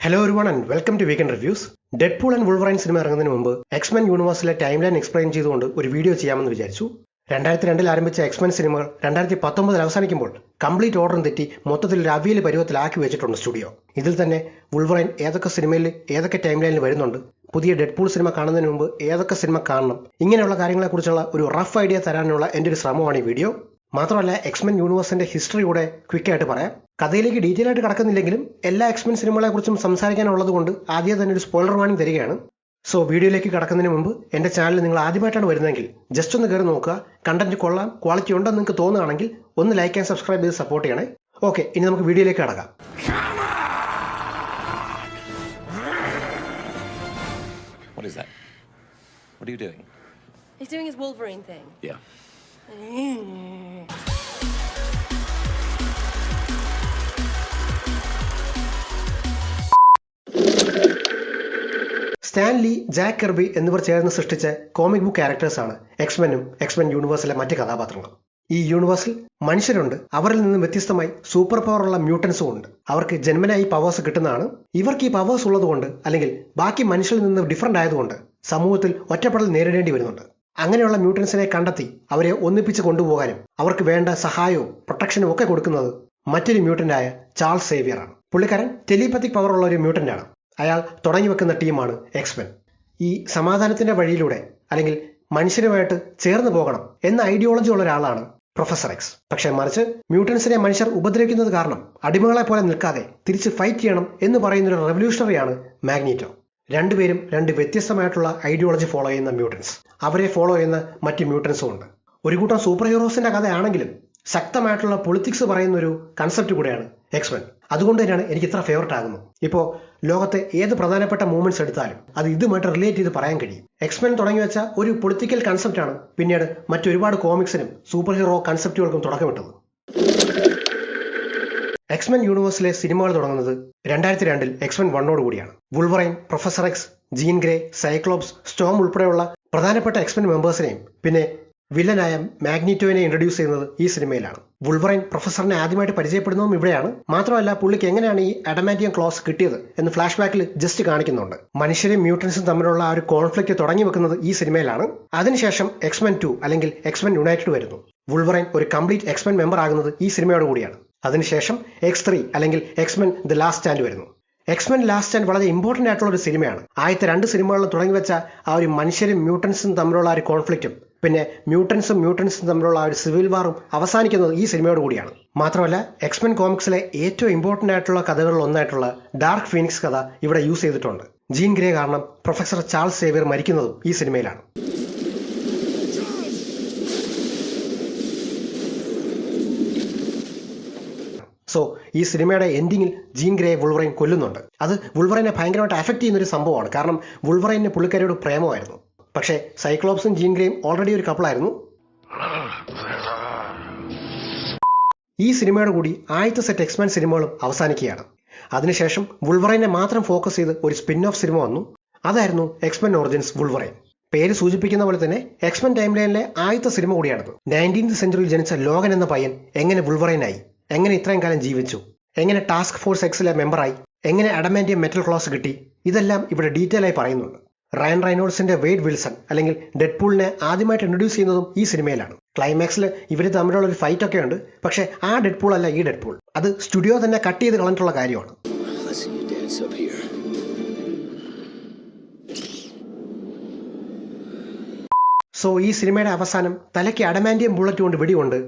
Hello everyone and welcome to Weekend Reviews. Deadpool and Wolverine cinema ഇറങ്ങുന്നതിന് മുമ്പ് Xmen യൂണിവേഴ്സിലെ time line explain ചെയ്തുകൊണ്ട് ഒരു video ചെയ്യാമെന്ന് വിചാരിച്ചു. 2002 ആരംഭിച്ച Xmen സിനിമകൾ 2019 അവസാനിക്കുമ്പോൾ കംപ്ലീറ്റ് ഓർഡറും തെറ്റി മൊത്തത്തിൽ ഒരു അവിയൽ പരുവത്തിലാക്കി വെച്ചിട്ടുണ്ട് സ്റ്റുഡിയോ. ഇതിൽ തന്നെ Wolverine ഏതൊക്കെ സിനിമയിൽ ഏതൊക്കെ ടൈം ലൈനിൽ വരുന്നുണ്ട്, പുതിയ ഡെഡ്പൂൾ സിനിമ കാണുന്നതിന് മുമ്പ് ഏതൊക്കെ സിനിമ കാണണം, ഇങ്ങനെയുള്ള കാര്യങ്ങളെക്കുറിച്ചുള്ള ഒരു റഫ് ഐഡിയ തരാനുള്ള എൻ്റെ ഒരു ശ്രമമാണ് ഈ വീഡിയോ. മാത്രമല്ല Xmen യൂണിവേഴ്സിന്റെ ഹിസ്റ്ററി കൂടെ ക്വിക്കായിട്ട് പറയാം. കഥയിലേക്ക് ഡീറ്റെയിൽ ആയിട്ട് കടക്കുന്നില്ലെങ്കിലും എല്ലാ Xmen സിനിമകളെ കുറിച്ചും സംസാരിക്കാനുള്ളത് കൊണ്ട് ആദ്യം തന്നെ ഒരു സ്പോയിലർ വാർണിംഗ് തരികയാണ്. സോ വീഡിയോയിലേക്ക് കടക്കുന്നതിന് മുമ്പ് എൻ്റെ ചാനൽ നിങ്ങൾ ആദ്യമായിട്ടാണ് വരുന്നതെങ്കിൽ ജസ്റ്റ് ഒന്ന് കയറി നോക്കുക. കണ്ടന്റ് കൊള്ളാം, ക്വാളിറ്റി ഉണ്ടെന്ന് നിങ്ങൾക്ക് തോന്നുകയാണെങ്കിൽ ഒന്ന് ലൈക്ക് ആൻഡ് സബ്സ്ക്രൈബ് ചെയ്ത് സപ്പോർട്ട് ചെയ്യണേ. ഓക്കെ, ഇനി നമുക്ക് വീഡിയോയിലേക്ക് കടക്കാം. What is that? What are you doing? He's doing his Wolverine thing. Yeah. Stanley, Jack Kirby എന്നിവർ ചേർന്ന് സൃഷ്ടിച്ച കോമിക് ബുക്ക് ക്യാരക്ടേഴ്സാണ് Xmenഉം Xmen യൂണിവേഴ്സിലെ മറ്റ് കഥാപാത്രങ്ങളും. ഈ യൂണിവേഴ്സിൽ മനുഷ്യരുണ്ട്, അവരിൽ നിന്നും വ്യത്യസ്തമായി സൂപ്പർ പവർ ഉള്ള മ്യൂട്ടൻസും ഉണ്ട്. അവർക്ക് ജന്മനായി പവേഴ്സ് കിട്ടുന്നതാണ്. ഇവർക്ക് ഈ പവേഴ്സ് ഉള്ളതുകൊണ്ട് അല്ലെങ്കിൽ ബാക്കി മനുഷ്യരിൽ നിന്ന് ഡിഫറൻ്റ് ആയതുകൊണ്ട് സമൂഹത്തിൽ ഒറ്റപ്പെടൽ നേരിടേണ്ടി വരുന്നുണ്ട്. അങ്ങനെയുള്ള മ്യൂട്ടൻസിനെ കണ്ടെത്തി അവരെ ഒന്നിപ്പിച്ച് കൊണ്ടുപോകാനും അവർക്ക് വേണ്ട സഹായവും പ്രൊട്ടക്ഷനും ഒക്കെ കൊടുക്കുന്നത് മറ്റൊരു മ്യൂട്ടൻ്റായ ചാൾസ് സേവിയറാണ്. പുള്ളിക്കാരൻ ടെലിപത്തിക് പവർ ഉള്ള ഒരു മ്യൂട്ടൻ്റാണ്. അയാൾ തുടങ്ങി വെക്കുന്ന ടീമാണ് Xmen. ഈ സമാധാനത്തിന്റെ വഴിയിലൂടെ അല്ലെങ്കിൽ മനുഷ്യരുമായിട്ട് ചേർന്ന് പോകണം എന്ന ഐഡിയോളജി ഉള്ള ഒരാളാണ് പ്രൊഫസർ എക്സ്. പക്ഷേ മറിച്ച് മ്യൂട്ടൻസിനെ മനുഷ്യർ ഉപദ്രവിക്കുന്നത് കാരണം അടിമകളെ പോലെ നിൽക്കാതെ തിരിച്ച് ഫൈറ്റ് ചെയ്യണം എന്ന് പറയുന്നൊരു റെവല്യൂഷണറിയാണ് മാഗ്നീറ്റോ. രണ്ടുപേരും രണ്ട് വ്യത്യസ്തമായിട്ടുള്ള ഐഡിയോളജി ഫോളോ ചെയ്യുന്ന മ്യൂട്ടൻസ്. അവരെ ഫോളോ ചെയ്യുന്ന മറ്റ് മ്യൂട്ടൻസും ഉണ്ട്. ഒരു കൂട്ടം സൂപ്പർ ഹീറോസിന്റെ കഥയാണെങ്കിലും ശക്തമായിട്ടുള്ള പൊളിറ്റിക്സ് പറയുന്ന ഒരു കൺസെപ്റ്റ് കൂടെയാണ് Xmen. അതുകൊണ്ട് തന്നെയാണ് എനിക്ക് ഇത്ര ഫേവററ്റ് ആകുന്നത്. ഇപ്പോൾ ലോകത്തെ ഏത് പ്രധാനപ്പെട്ട മൂവ്മെന്റ്സ് എടുത്താലും അത് ഇതുമായിട്ട് റിലേറ്റ് ചെയ്ത് പറയാൻ കഴിയും. Xmen തുടങ്ങി വെച്ച ഒരു പൊളിറ്റിക്കൽ കൺസെപ്റ്റാണ് പിന്നീട് മറ്റൊരുപാട് കോമിക്സിനും സൂപ്പർ ഹീറോ കൺസെപ്റ്റുകൾക്കും തുടക്കമിട്ടത്. Xmen യൂണിവേഴ്സിലെ സിനിമകൾ തുടങ്ങുന്നത് 2002 Xmen 1 കൂടിയാണ്. Wolverine, professor X, Jean Grey, Cyclops, Storm ഉൾപ്പെടെയുള്ള പ്രധാനപ്പെട്ട Xmen മെമ്പേഴ്സിനെയും പിന്നെ വില്ലനായ മാഗ്നീറ്റോനെ ഇൻട്രൊഡ്യൂസ് ചെയ്യുന്നത് ഈ സിനിമയിലാണ്. വുൾവറൈൻ പ്രൊഫസറിനെ ആദ്യമായിട്ട് പരിചയപ്പെടുന്നതും ഇവിടെയാണ്. മാത്രമല്ല പുള്ളിക്ക് എങ്ങനെയാണ് ഈ അഡമാന്റിയം ക്ലോസ് കിട്ടിയത് എന്ന് ഫ്ലാഷ് ബാക്കിൽ ജസ്റ്റ് കാണിക്കുന്നുണ്ട്. മനുഷ്യരും മ്യൂട്ടൻസും തമ്മിലുള്ള ആ ഒരു കോൺഫ്ലിക്റ്റ് തുടങ്ങി വെക്കുന്നത് ഈ സിനിമയിലാണ്. അതിനുശേഷം Xmen 2 അല്ലെങ്കിൽ Xmen യുണൈറ്റഡ് വരുന്നു. വുൾവറൈൻ ഒരു കംപ്ലീറ്റ് Xmen മെമ്പർ ആകുന്നത് ഈ സിനിമയോട് കൂടിയാണ്. അതിനുശേഷം X3 അല്ലെങ്കിൽ Xmen ദ ലാസ്റ്റ് സ്റ്റാൻഡ് വരുന്നു. Xmen ലാസ്റ്റ് സ്റ്റാൻഡ് വളരെ ഇമ്പോർട്ടൻ്റ് ആയിട്ടുള്ള ഒരു സിനിമയാണ്. ആദ്യത്തെ 2 സിനിമകളിലും തുടങ്ങി വെച്ച ആ ഒരു മനുഷ്യരും മ്യൂട്ടൻസും തമ്മിലുള്ള ആ ഒരു കോൺഫ്ലിക്റ്റും പിന്നെ മ്യൂട്ടൻസും തമ്മിലുള്ള ആ ഒരു സിവിൽ വാറും അവസാനിക്കുന്നത് ഈ സിനിമയോട് കൂടിയാണ്. മാത്രമല്ല Xmen കോമിക്സിലെ ഏറ്റവും ഇമ്പോർട്ടൻ്റ് ആയിട്ടുള്ള കഥകളിൽ ഒന്നായിട്ടുള്ള ഡാർക്ക് ഫീനിക്സ് കഥ ഇവിടെ യൂസ് ചെയ്തിട്ടുണ്ട്. ജീൻ ഗ്രേ കാരണം പ്രൊഫസർ ചാൾസ് സേവിയർ മരിക്കുന്നതും ഈ സിനിമയിലാണ്. സോ ഈ സിനിമയുടെ എൻഡിങ്ങിൽ ജീൻ ഗ്രേ വുൾവറൈൻ കൊല്ലുന്നുണ്ട്. അത് വുൾവറൈനെ ഭയങ്കരമായിട്ട് അഫക്റ്റ് ചെയ്യുന്നൊരു സംഭവമാണ്. കാരണം വുൾവറൈന് പുള്ളിക്കാരിയോട് പ്രേമമായിരുന്നു. പക്ഷേ സൈക്ലോപ്സും ജീൻ ഗ്രേയും ഓൾറെഡി ഒരു കപ്പിളായിരുന്നു. ഈ സിനിമയുടെ കൂടി ആദ്യത്തെ സെറ്റ് Xmen സിനിമകളും അവസാനിക്കുകയാണ്. അതിനുശേഷം വുൾവറൈനെ മാത്രം ഫോക്കസ് ചെയ്ത് ഒരു സ്പിൻ ഓഫ് സിനിമ വന്നു. അതായിരുന്നു Xmen ഒറിജിൻസ് വുൾവറൈൻ. പേര് സൂചിപ്പിക്കുന്ന പോലെ തന്നെ Xmen ടൈം ലൈനിലെ ആദ്യത്തെ സിനിമ കൂടിയാണത്. 19th സെഞ്ചുറിയിൽ ജനിച്ച ലോഗൻ എന്ന പയ്യൻ എങ്ങനെ വുൾവറൈനായി, എങ്ങനെ ഇത്രയും കാലം ജീവിച്ചു, എങ്ങനെ ടാസ്ക് ഫോഴ്സ് എക്സിലെ മെമ്പറായി, എങ്ങനെ അഡമാന്റിയം മെറ്റൽ ക്ലോസ് കിട്ടി, ഇതെല്ലാം ഇവിടെ ഡീറ്റെയിൽ ആയി പറയുന്നുണ്ട്. റയൻ റൈനോൾഡ്സിന്റെ വെയ്ഡ് വിൽസൺ അല്ലെങ്കിൽ ഡെഡ്പൂളിനെ ആദ്യമായിട്ട് ഇൻട്രൊഡ്യൂസ് ചെയ്യുന്നതും ഈ സിനിമയിലാണ്. ക്ലൈമാക്സിൽ ഇവർ തമ്മിലുള്ള ഒരു ഫൈറ്റ് ഒക്കെ ഉണ്ട്. പക്ഷേ ആ ഡെഡ്പൂൾ അല്ല ഈ ഡെഡ്പൂൾ. അത് സ്റ്റുഡിയോ തന്നെ കട്ട് ചെയ്ത് കളഞ്ഞിട്ടുള്ള കാര്യമാണ്. സോ ഈ സിനിമയുടെ അവസാനം തലയ്ക്ക് അഡമാന്റിയം ബുള്ളറ്റ് കൊണ്ട് വെടികൊണ്ട്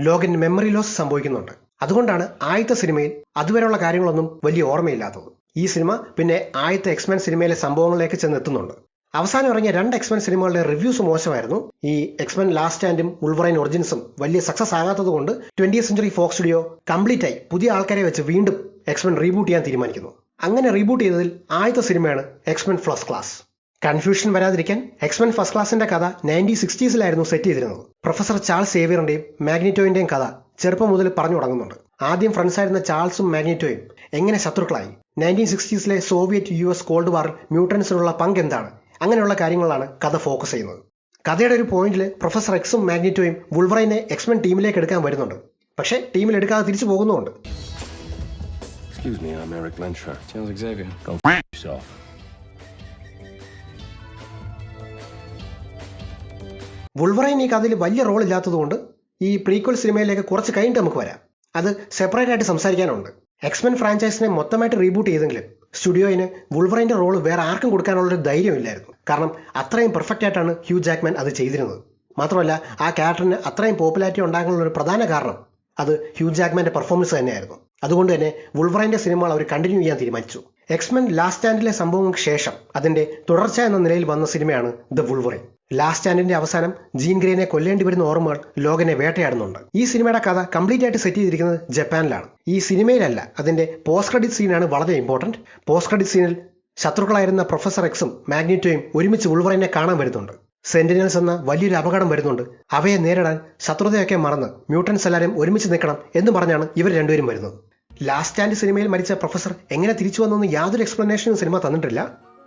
ലോഗന് മെമ്മറി ലോസ് സംഭവിക്കുന്നുണ്ട്. അതുകൊണ്ടാണ് ആദ്യത്തെ സിനിമയിൽ അതുവരെയുള്ള കാര്യങ്ങളൊന്നും വലിയ ഓർമ്മയില്ലാത്തത്. ഈ സിനിമ പിന്നെ ആദ്യത്തെ Xmen സിനിമയിലെ സംഭവങ്ങളിലേക്ക് ചെന്നെത്തുന്നുണ്ട്. അവസാനം ഇറങ്ങിയ 2 Xmen സിനിമകളുടെ റിവ്യൂസ് മോശമായിരുന്നു. ഈ Xmen ലാസ്റ്റ് സ്റ്റാൻഡും വുൾവറൈൻ ഒറിജിൻസും വലിയ സക്സസ് ആകാത്തത് കൊണ്ട് 20th century Fox studio complete ആയി പുതിയ ആൾക്കാരെ വെച്ച് വീണ്ടും Xmen റീബൂട്ട് ചെയ്യാൻ തീരുമാനിക്കുന്നു. അങ്ങനെ റീബൂട്ട് ചെയ്തതിൽ ആദ്യത്തെ സിനിമയാണ് Xmen ഫസ്റ്റ് ക്ലാസ്. കൺഫ്യൂഷൻ വരാതിരിക്കാൻ Xmen ഫസ്റ്റ് ക്ലാസിന്റെ കഥ 1960s സെറ്റ് ചെയ്തിരുന്നത്. പ്രൊഫസർ ചാൾസ് സേവിയറിന്റെയും മാഗ്നീറ്റോയിന്റെയും കഥ ചെറുപ്പം മുതൽ പറഞ്ഞു തുടങ്ങുന്നുണ്ട്. ആദ്യം ഫ്രണ്ട്സ് ആയിരുന്ന ചാൾസും മാഗ്നീറ്റോയും എങ്ങനെ ശത്രുക്കളായി, 1960s സോവിയറ്റ് US കോൾഡ് വാറിൽ മ്യൂട്ടൻസിനുള്ള പങ്ക് എന്താണ്, അങ്ങനെയുള്ള കാര്യങ്ങളാണ് കഥ ഫോക്കസ് ചെയ്യുന്നത്. കഥയുടെ ഒരു പോയിന്റിൽ പ്രൊഫസർ എക്സും മാഗ്നീറ്റോയും വുൾവറൈനെ Xmen ടീമിലേക്ക് എടുക്കാൻ വരുന്നുണ്ട്. പക്ഷേ ടീമിൽ എടുക്കാതെ തിരിച്ചു പോകുന്നുമുണ്ട്. Excuse me, I'm Eric Lensher. Sounds like Xavier. Go yourself. വുൾവറൈൻ ഈ കഥയിൽ വലിയ റോൾ ഇല്ലാത്തതുകൊണ്ട് ഈ പ്രീക്വൽ സിനിമയിലേക്ക് കുറച്ച് കഴിഞ്ഞിട്ട് നമുക്ക് വരാം. അത് സെപ്പറേറ്റ് ആയിട്ട് സംസാരിക്കാനുണ്ട്. എക്സ്മെൻ ഫ്രാഞ്ചൈസിനെ മൊത്തമായിട്ട് റീബൂട്ട് ചെയ്തെങ്കിലും സ്റ്റുഡിയോയിന് വുൾവറൈൻ്റെ റോൾ വേറെ ആർക്കും കൊടുക്കാനുള്ളൊരു ധൈര്യമില്ലായിരുന്നു. കാരണം അത്രയും പെർഫെക്റ്റ് ആയിട്ടാണ് ഹ്യൂ ജാക്ക്മാൻ അത് ചെയ്തിരുന്നത്. മാത്രമല്ല ആ ക്യാരക്ടറിന് അത്രയും പോപ്പുലാരിറ്റി ഉണ്ടാകാനുള്ള ഒരു പ്രധാന കാരണം അത് ഹ്യൂ ജാക്ക്മാൻ്റെ പെർഫോമൻസ് തന്നെയായിരുന്നു. അതുകൊണ്ട് തന്നെ വുൾവറൈൻ്റെ സിനിമകൾ അവർ കണ്ടിന്യൂ ചെയ്യാൻ തീരുമാനിച്ചു. എക്സ്മെൻ ലാസ്റ്റ് സ്റ്റാൻഡിലെ സംഭവങ്ങൾക്ക് ശേഷം അതിന്റെ തുടർച്ച എന്ന നിലയിൽ വന്ന സിനിമയാണ് ദ വുൾവറൈൻ. ലാസ്റ്റ് സ്റ്റാൻഡിന്റെ അവസാനം ജീൻ ഗ്രേനെ കൊല്ലേണ്ടി വരുന്ന ഓർമ്മകൾ ലോഗനെ വേട്ടയാടുന്നുണ്ട്. ഈ സിനിമയുടെ കഥ കംപ്ലീറ്റ് ആയിട്ട് സെറ്റ് ചെയ്തിരിക്കുന്നത് ജപ്പാനിലാണ്. ഈ സിനിമയിലല്ല, അതിന്റെ പോസ്റ്റ് ക്രെഡിറ്റ് സീനാണ് വളരെ ഇമ്പോർട്ടന്റ്. പോസ്റ്റ് ക്രെഡിറ്റ് സീനിൽ ശത്രുക്കളായിരുന്ന പ്രൊഫസർ എക്സും മാഗ്നിറ്റോയും ഒരുമിച്ച് വുൾവറൈനെ കാണാൻ വരുന്നുണ്ട്. സെന്റിനൽസ് എന്ന വലിയൊരു അപകടം വരുന്നുണ്ട്. അവയെ നേരിടാൻ ശത്രുതയൊക്കെ മറന്ന് മ്യൂട്ടൻസ് എല്ലാവരും ഒരുമിച്ച് നിൽക്കണം എന്ന് പറഞ്ഞാണ് ഇവർ രണ്ടുപേരും വരുന്നത്. ലാസ്റ്റ് സ്റ്റാൻഡ് സിനിമയിൽ മരിച്ച പ്രൊഫസർ എങ്ങനെ തിരിച്ചു വന്നെന്ന് യാതൊരു എക്സ്പ്ലനേഷനും സിനിമ തന്നിട്ടില്ല.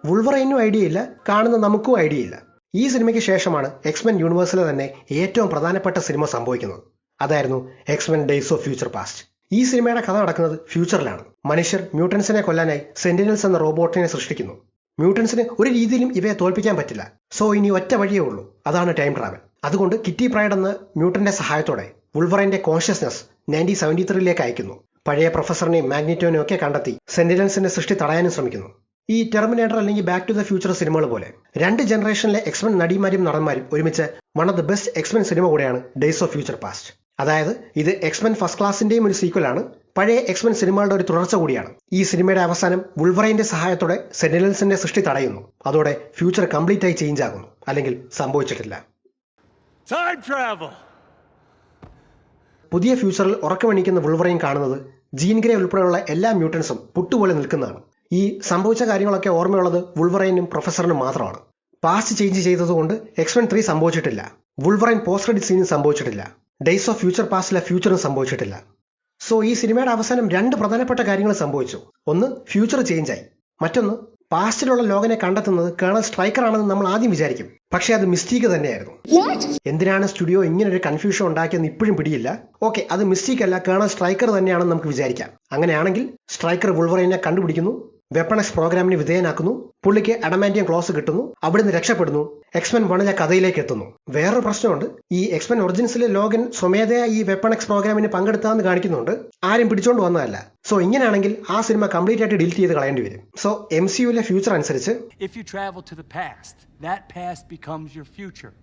വുൾവറൈനും ഐഡിയ ഇല്ല, കാണുന്ന നമുക്കും ഐഡിയ ഇല്ല. ഈ സിനിമയ്ക്ക് ശേഷമാണ് എക്സ്മെൻ യൂണിവേഴ്സിലെ തന്നെ ഏറ്റവും പ്രധാനപ്പെട്ട സിനിമ സംഭവിക്കുന്നത്. അതായിരുന്നു X-Men days of future past. ഈ സിനിമയുടെ കഥ നടക്കുന്നത് ഫ്യൂച്ചറിലാണ്. മനുഷ്യർ മ്യൂട്ടൻസിനെ കൊല്ലാനായി സെന്റിനൽസ് എന്ന റോബോട്ടിനെ സൃഷ്ടിക്കുന്നു. മ്യൂട്ടൻസിന് ഒരു രീതിയിലും ഇവയെ തോൽപ്പിക്കാൻ പറ്റില്ല. സോ ഇനി ഒറ്റ വഴിയേ ഉള്ളൂ, അതാണ് ടൈം ട്രാവൽ. അതുകൊണ്ട് കിറ്റി പ്രൈഡ് എന്ന മ്യൂട്ടന്റെ സഹായത്തോടെ വുൾവറൈന്റെ കോൺഷ്യസ്നസ് 1973 അയക്കുന്നു. പഴയ പ്രൊഫസറിനെയും മാഗ്നിറ്റോനെയും ഒക്കെ കണ്ടെത്തി സെന്റിനൽസിന്റെ സൃഷ്ടി തടയാനും ശ്രമിക്കുന്നു. ഈ ടെർമിനേറ്റർ അല്ലെങ്കിൽ ബാക്ക് ടു ദ ഫ്യൂച്ചർ സിനിമകൾ പോലെ 2 ജനറേഷനിലെ എക്സ്മെൻ നടിമാരും നടന്മാരും ഒരുമിച്ച് one of the best X-Men cinema കൂടെയാണ് ഡേയ്സ് ഓഫ് ഫ്യൂച്ചർ പാസ്റ്റ്. അതായത് ഇത് എക്സ്മെൻ ഫസ്റ്റ് ക്ലാസിന്റെയും ഒരു സീക്വലാണ്, പഴയ എക്സ്മെൻ സിനിമകളുടെ ഒരു തുടർച്ച കൂടിയാണ്. ഈ സിനിമയുടെ അവസാനം വുൾവറൈന്റെ സഹായത്തോടെ സെന്റിനൽസിന്റെ സൃഷ്ടി തടയുന്നു. അതോടെ ഫ്യൂച്ചർ കംപ്ലീറ്റ് ആയി ചേഞ്ച് ആകുന്നു, അല്ലെങ്കിൽ സംഭവിച്ചിട്ടില്ല. പുതിയ ഫ്യൂച്ചറിൽ ഉറക്കമണിക്കുന്ന വുൾവറൈൻ കാണുന്നത് ജീൻ ഗ്രേ ഉൾപ്പെടെയുള്ള എല്ലാ മ്യൂട്ടൻസും പുട്ടുപോലെ നിൽക്കുന്നതാണ്. ഈ സംഭവിച്ച കാര്യങ്ങളൊക്കെ ഓർമ്മയുള്ളത് വുൾവറൈനും പ്രൊഫസറിനും മാത്രമാണ്. പാസ്റ്റ് ചേഞ്ച് ചെയ്തതുകൊണ്ട് എക്സ്മെൻ 3 സംഭവിച്ചിട്ടില്ല. വുൾവറൈൻ പോസ്റ്റ് ക്രെഡിറ്റ് സീനും സംഭവിച്ചിട്ടില്ല. ഡേയ്സ് ഓഫ് ഫ്യൂച്ചർ പാസ്റ്റിലെ ഫ്യൂച്ചറും സംഭവിച്ചിട്ടില്ല. സോ ഈ സിനിമയുടെ അവസാനം 2 പ്രധാനപ്പെട്ട കാര്യങ്ങൾ സംഭവിച്ചു. ഒന്ന്, ഫ്യൂച്ചർ ചേഞ്ച് ആയി. മറ്റൊന്ന്, പാസ്റ്റിലുള്ള ലോഗനെ കണ്ടെത്തുന്നത് കേണൽ സ്ട്രൈക്കർ ആണെന്ന് നമ്മൾ ആദ്യം വിചാരിക്കും. പക്ഷേ അത് മിസ്റ്റേക്ക് തന്നെയായിരുന്നു. എന്തിനാണ് സ്റ്റുഡിയോ ഇങ്ങനൊരു കൺഫ്യൂഷൻ ഉണ്ടാക്കിയെന്ന് ഇപ്പോഴും പിടിയില്ല. ഓക്കെ, അത് മിസ്റ്റേക്ക് അല്ല, കേണൽ സ്ട്രൈക്കർ തന്നെയാണെന്ന് നമുക്ക് വിചാരിക്കാം. അങ്ങനെയാണെങ്കിൽ സ്ട്രൈക്കർ വുൾവറൈനെ കണ്ടുപിടിക്കുന്നു, വെപ്പണക്സ് പ്രോഗ്രാമിന് വിധേയനാക്കുന്നു, പുള്ളിക്ക് അഡമാന്റിയം ക്ലോസ് കിട്ടുന്നു, അവിടുന്ന് രക്ഷപ്പെടുന്നു, എക്സ്മെൻ 1 കഥയിലേക്ക് എത്തുന്നു. വേറൊരു പ്രശ്നമുണ്ട്. ഈ എക്സ്മെൻ ഒറിജിൻസിലെ ലോഗൻ സ്വമേധയാ ഈ വെപ്പണക്സ് പ്രോഗ്രാമിന് പങ്കെടുത്താന്ന് കാണിക്കുന്നുണ്ട്. ആരും പിടിച്ചോണ്ട് വന്നതല്ല. സോ ഇങ്ങനെയാണെങ്കിൽ ആ സിനിമ കംപ്ലീറ്റ് ആയിട്ട് ഡിലീറ്റ് ചെയ്ത് കളയേണ്ടി വരും. സോ MCUലെ ഫ്യൂച്ചർ അനുസരിച്ച് if you travel to the past, that past becomes your future,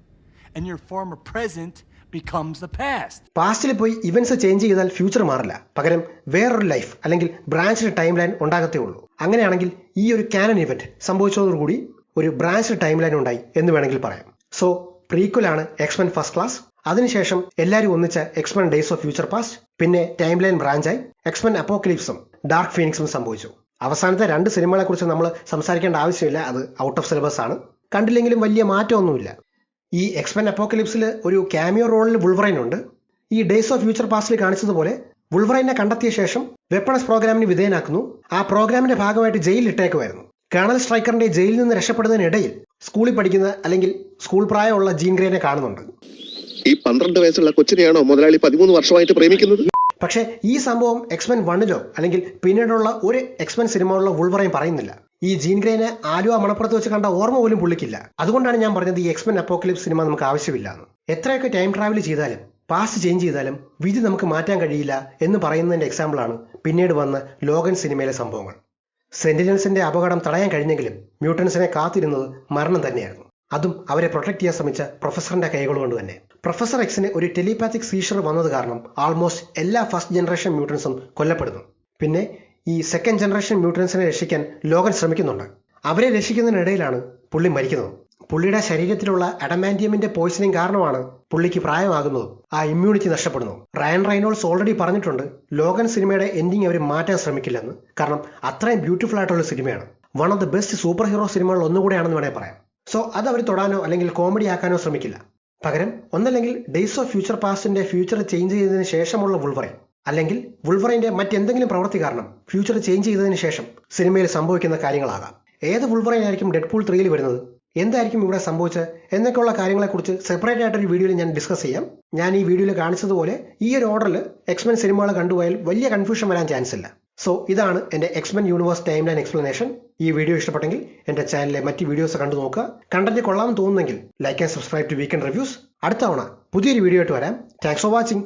and your former present becomes the past. പാസ്റ്റിൽ പോയി ഇവന്റ്സ് ചേഞ്ച് ചെയ്താൽ ഫ്യൂച്ചർ മാറില്ല, പകരം വേറൊരു ലൈഫ് അല്ലെങ്കിൽ ബ്രാഞ്ച്ഡ് ടൈം ലൈൻ ഉണ്ടാകത്തേ ഉള്ളൂ. അങ്ങനെയാണെങ്കിൽ ഈ ഒരു കാനൻ ഇവന്റ് സംഭവിച്ചതോടുകൂടി ഒരു ബ്രാഞ്ച്ഡ് ടൈം ലൈൻ ഉണ്ടായി എന്ന് വേണമെങ്കിൽ പറയാം. സോ പ്രീക്വലാണ് എക്സ്മെൻ ഫസ്റ്റ് ക്ലാസ്. അതിനുശേഷം എല്ലാവരും ഒന്നിച്ച X Men days of future past, പിന്നെ ടൈം ലൈൻ ബ്രാഞ്ചായി എക്സ്മെൻ അപ്പോക്കലിപ്സും ഡാർക്ക് ഫീനിക്സും സംഭവിച്ചു. അവസാനത്തെ 2 സിനിമകളെ കുറിച്ച് നമ്മൾ സംസാരിക്കേണ്ട ആവശ്യമില്ല, അത് ഔട്ട് ഓഫ് സിലബസ് ആണ്. കണ്ടില്ലെങ്കിലും വലിയ മാറ്റമൊന്നുമില്ല. ഈ എക്സ്മെൻ അപ്പോക്കലിപ്സിൽ ഒരു ക്യാമിയോ റോളിൽ വുൾവറൈൻ ഉണ്ട്. ഈ ഡേയ്സ് ഓഫ് ഫ്യൂച്ചർ പാസ്റ്റിൽ കാണിച്ചതുപോലെ വുൾവറൈനെ കണ്ടെത്തിയ ശേഷം വെപ്പണസ് പ്രോഗ്രാമിന് വിധേയനാക്കുന്നു. ആ പ്രോഗ്രാമിന്റെ ഭാഗമായിട്ട് ജയിലിൽ ഇട്ടേക്കുമായിരുന്നു. കേണൽ സ്ട്രൈക്കറിന്റെ ജയിലിൽ നിന്ന് രക്ഷപ്പെടുന്നതിനിടയിൽ സ്കൂളിൽ പഠിക്കുന്ന അല്ലെങ്കിൽ സ്കൂൾ പ്രായമുള്ള ജീൻ ഗ്രേനെ കാണുന്നുണ്ട്. ഈ 12 വയസ്സുള്ള കൊച്ചിനെയാണോ മുതലാളി 13 വർഷമായിട്ട് പ്രേമിക്കുന്നത്? പക്ഷേ ഈ സംഭവം എക്സ്മെൻ 1 അല്ലെങ്കിൽ പിന്നീടുള്ള ഒരു എക്സ്മെൻ സിനിമകളിലോ വുൾവറൈൻ പറയുന്നില്ല. ഈ ജീൻ ഗ്രേനെ ആലുവ മണപ്പുറത്ത് വെച്ച് കണ്ട ഓർമ്മ പോലും പുള്ളിക്കില്ല. അതുകൊണ്ടാണ് ഞാൻ പറഞ്ഞത് ഈ എക്സ്മെൻ അപ്പോക്കലിപ്സ് സിനിമ നമുക്ക് ആവശ്യമില്ല എന്ന്. എത്രയൊക്കെ ടൈം ട്രാവൽ ചെയ്താലും പാസ്റ്റ് ചേഞ്ച് ചെയ്താലും വിധി നമുക്ക് മാറ്റാൻ കഴിയില്ല എന്ന് പറയുന്നതിന്റെ എക്സാമ്പിളാണ് പിന്നീട് വന്ന ലോഗൻ സിനിമയിലെ സംഭവങ്ങൾ. സെന്റിനൽസിന്റെ അപകടം തടയാൻ കഴിഞ്ഞെങ്കിലും മ്യൂട്ടൻസിനെ കാത്തിരുന്നത് മരണം തന്നെയായിരുന്നു. അതും അവരെ പ്രൊട്ടക്ട് ചെയ്യാൻ ശ്രമിച്ച പ്രൊഫസറിന്റെ കൈകൾ കൊണ്ട് തന്നെ. പ്രൊഫസർ എക്സിന് ഒരു ടെലിപാത്തിക് സീഷർ വന്നത് കാരണം ആൾമോസ്റ്റ് എല്ലാ ഫസ്റ്റ് ജനറേഷൻ മ്യൂട്ടൻസും കൊല്ലപ്പെടുന്നു. പിന്നെ ഈ സെക്കൻഡ് ജനറേഷൻ മ്യൂട്ടൻസിനെ രക്ഷിക്കാൻ ലോഗൻ ശ്രമിക്കുന്നുണ്ട്. അവരെ രക്ഷിക്കുന്നതിനിടയിലാണ് പുള്ളി മരിക്കുന്നത്. പുള്ളിയുടെ ശരീരത്തിലുള്ള അഡമാന്റിയമിന്റെ പോയിസണിങ് കാരണമാണ് പുള്ളിക്ക് പ്രായമാകുന്നതും ആ ഇമ്മ്യൂണിറ്റി നഷ്ടപ്പെടുന്നു. റയൻ റൈനോൾഡ്സ് ഓൾറെഡി പറഞ്ഞിട്ടുണ്ട് ലോഗൻ സിനിമയുടെ എൻഡിങ് അവർ മാറ്റാൻ ശ്രമിക്കില്ലെന്ന്. കാരണം അത്രയും ബ്യൂട്ടിഫുൾ ആയിട്ടുള്ള സിനിമയാണ്. One of the best super hero സിനിമകൾ ഒന്നുകൂടെയാണെന്ന് വേണേൽ പറയാം. സോ അത് അവർ തൊടാനോ അല്ലെങ്കിൽ കോമഡി ആക്കാനോ ശ്രമിക്കില്ല. പകരം ഒന്നല്ലെങ്കിൽ ഡേയ്സ് ഓഫ് ഫ്യൂച്ചർ പാസ്റ്റിന്റെ ഫ്യൂച്ചർ ചേഞ്ച് ചെയ്തതിന് ശേഷമുള്ള വുൾവറൈൻ, അല്ലെങ്കിൽ വുൾവറൈന്റെ മറ്റെന്തെങ്കിലും പ്രവൃത്തി കാരണം ഫ്യൂച്ചർ ചേഞ്ച് ചെയ്തതിന് ശേഷം സിനിമയിൽ സംഭവിക്കുന്ന കാര്യങ്ങളാകാം. ഏത് വുൾവറൈൻ ആയിരിക്കും ഡെഡ്പൂൾ 3 വരുന്നത്, എന്തായിരിക്കും ഇവിടെ സംഭവിച്ചത് എന്നൊക്കെയുള്ള കാര്യങ്ങളെക്കുറിച്ച് സെപ്പറേറ്റ് ആയിട്ടൊരു വീഡിയോയിൽ ഞാൻ ഡിസ്കസ് ചെയ്യാം. ഞാൻ ഈ വീഡിയോയിൽ കാണിച്ചതുപോലെ ഈ ഒരു ഓർഡറിൽ എക്സ്മെൻ സിനിമകൾ കണ്ടുപോയാൽ വലിയ കൺഫ്യൂഷൻ വരാൻ ചാൻസ് ഇല്ല. സോ ഇതാണ് എൻ്റെ X Men universe time line explanation. ഈ വീഡിയോ ഇഷ്ടപ്പെട്ടെങ്കിൽ എൻ്റെ ചാനലിലെ മറ്റ് വീഡിയോസ് കണ്ടു നോക്കുക. കണ്ടന്റ് കൊള്ളാമെന്ന് തോന്നുന്നെങ്കിൽ like and subscribe to weekend reviews. അടുത്ത തവണ പുതിയൊരു വീഡിയോ ആയിട്ട് വരാം. Thanks for watching.